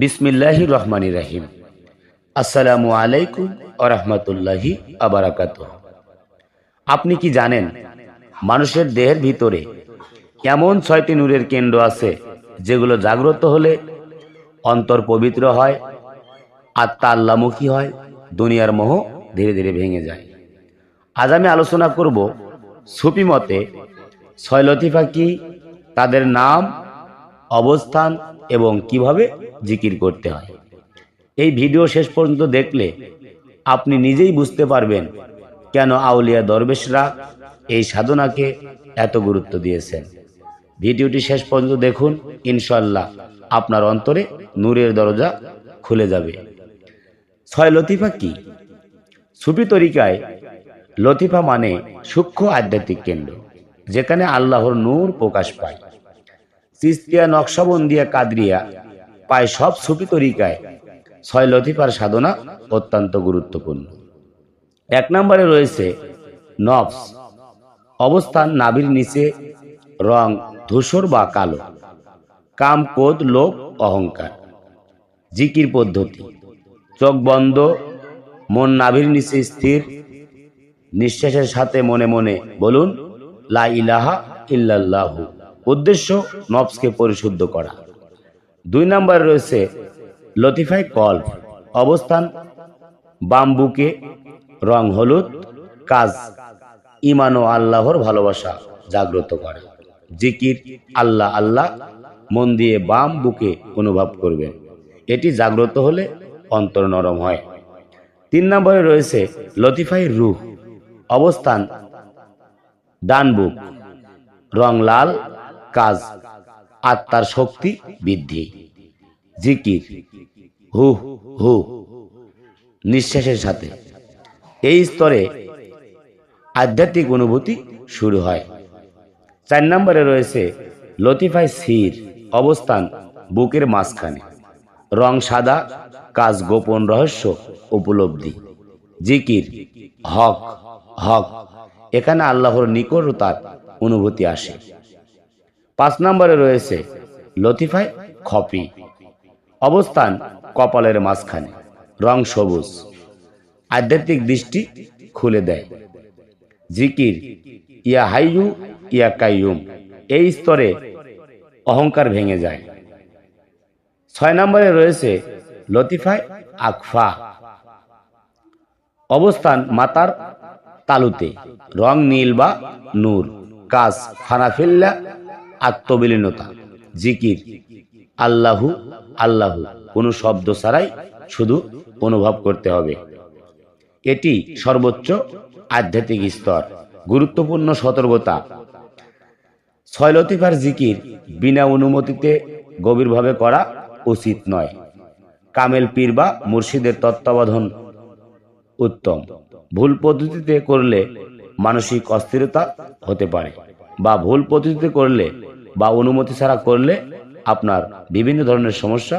বিসমিল্লাহির রহমানির রহিম। আসসালামু আলাইকুম ওয়া রাহমাতুল্লাহি ওয়া বারাকাতুহু। আপনি কি জানেন মানুষের দেহের ভিতরে এমন 6টি নূরের কেন্দ্র আছে যেগুলো জাগ্রত হলে অন্তর পবিত্র হয়, আত্মা আল্লাহমুখী হয়, দুনিয়ার মোহ ধীরে ধীরে ভেঙে যায়। আজ আমি আলোচনা করব সুফি মতে 6 লতিফা কি, তাদের নাম, অবস্থান এবং কিভাবে জিকির করতে হয়। এই ভিডিও শেষ পর্যন্ত দেখলে আপনি নিজেই বুঝতে পারবেন কেন আউলিয়া দরবেশরা এই সাধনাকে এত গুরুত্ব দিয়েছেন। ভিডিওটি শেষ পর্যন্ত দেখুন, ইনশাআল্লাহ আপনার অন্তরে নূরের দরজা খুলে যাবে। 6 লতিফা কি? সুফি তরিকায় লতিফা মানে সূক্ষ্ম আধ্যাত্মিক কেন্দ্র, যেখানে আল্লাহর নূর প্রকাশ পায়। চিস্তিয়া, নকশবন্দিয়া, কাদরিয়া প্রায় সব সুফি তরিকায় 6 লতিফার সাধনা অত্যন্ত গুরুত্বপূর্ণ। 1 নম্বরে রয়েছে নফস, অবস্থান নাভির নিচে, রং ধূসর বা কালো, কাম, ক্রোধ, লোভ, অহংকার। জিকির পদ্ধতি: চোখ বন্ধ, মন নাভির নিচে স্থির, নিঃশ্বাসের সাথে মনে মনে বলুন লা ইলাহা ইল্লাল্লাহু। উদ্দেশ্য নফসকে পরিশুদ্ধ করা। 2 নম্বরে রয়েছে লতিফায় কল্ব, অবস্থান বাম বুকে, রং হলুদ, কাজ ঈমান ও আল্লাহর ভালোবাসা জাগ্রত করা। জিকির আল্লাহ আল্লাহ মন দিয়ে বাম বুকে অনুভব করবেন। এটি জাগ্রত হলে অন্তর নরম হয়। 3 নম্বরে রয়েছে লতিফায় রূহ, অবস্থান ডান বুক, রং লাল, কাজ আত্মার শক্তি বৃদ্ধি। জিকির হু হু, নিঃশ্বাসের সাথে। এই স্তরে আধ্যাত্মিক অনুভূতি শুরু হয়। 4 নম্বরে রয়েছে লতিফায় সির, অবস্থান বুকের মাঝখানে, রং সাদা, কাজ গোপন রহস্য উপলব্ধি। জিকির হক হক, এখানে আল্লাহর নিকটতার অনুভূতি আসে। 5 নম্বরে রয়েছে লতিফায় খফি, অবস্থান কপালের মাঝখানে, রং সবুজ, আধ্যাত্মিক দৃষ্টি খুলে দেয়। জিকির ইয়া হাইয়ু ইয়া কাইয়ুম, এই স্তরে অহংকার ভেঙে যায়। 6 নম্বরে রয়েছে লতিফায় আকফা, অবস্থান মাতার তালুতে, রং নীল বা নূর, কাজ ফানাফিল্লা, আত্মবিলীনতা। জিকির আল্লাহু আল্লাহু, কোনো শব্দ ছাড়াই শুধু অনুভব করতে হবে। এটি সর্বোচ্চ আধ্যাত্মিক স্তর। গুরুত্বপূর্ণ সতর্কতা: 6 লতিফার জিকির বিনা অনুমতিতে গভীরভাবে করা উচিত নয়। কামেল পীর বা মুর্শিদের তত্ত্বাবধান উত্তম। ভুল পদ্ধতিতে করলে মানসিক অস্থিরতা হতে পারে, বা ভুল পদ্ধতিতে করলে বা অনুমতি ছাড়া করলে আপনার বিভিন্ন ধরনের সমস্যা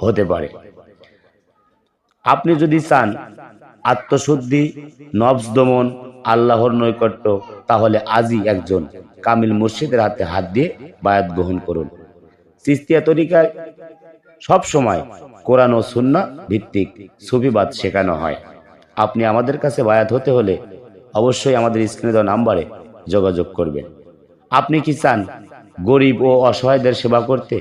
হতে পারে। আপনি যদি চান আত্মশুদ্ধি, নফস দমন, আল্লাহর নৈকট্য, তাহলে আজই একজন কামিল মুর্শিদের হাতে হাত দিয়ে বায়াত গ্রহণ করুন। চিস্তিয়া তরিকায় সব সময় কোরআন ও সুন্নাহ ভিত্তিক সুফিবাদ শেখানো হয়। আপনি আমাদের কাছে বায়াত হতে হলে অবশ্যই আমাদের স্ক্রিনে দেওয়া নাম্বারে যোগাযোগ করবেন। আপনি কি চান গরিব ও অসহায়দের সেবা করতে,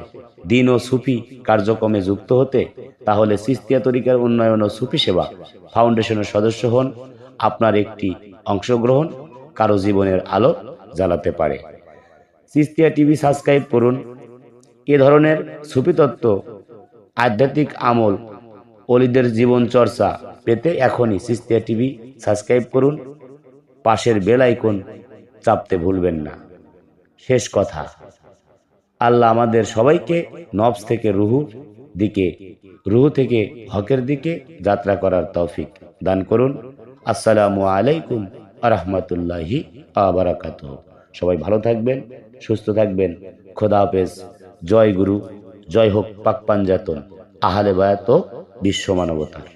দিন ও সুফি কার্যক্রমে যুক্ত হতে, তাহলে চিস্তিয়া তরিকার উন্নয়ন ও সুফি সেবা ফাউন্ডেশনের সদস্য হন। আপনার একটি অংশগ্রহণ কারো জীবনের আলো জ্বালাতে পারে। চিস্তিয়া টিভি সাবস্ক্রাইব করুন। এ ধরনের সুফি তত্ত্ব, আধ্যাত্মিক আমল, ওলিদের জীবন চর্চা পেতে এখনই চিস্তিয়া টিভি সাবস্ক্রাইব করুন। পাশের বেল আইকন চাপতে ভুলবেন না। শেষ কথা, আল্লাহ আমাদের সবাইকে নফস থেকে রুহ থেকে হকের দিকে যাত্রা করার তৌফিক দান করুন। আসসালামু আলাইকুম ওয়া রাহমাতুল্লাহি ওয়া বারাকাতুহু। সবাই ভালো থাকবেন, সুস্থ থাকবেন। খোদা হাফেজ। জয় গুরু, জয় হোক পাক পাঞ্জাতন, আহলে বায়াত ও বিশ্ব মানবতার।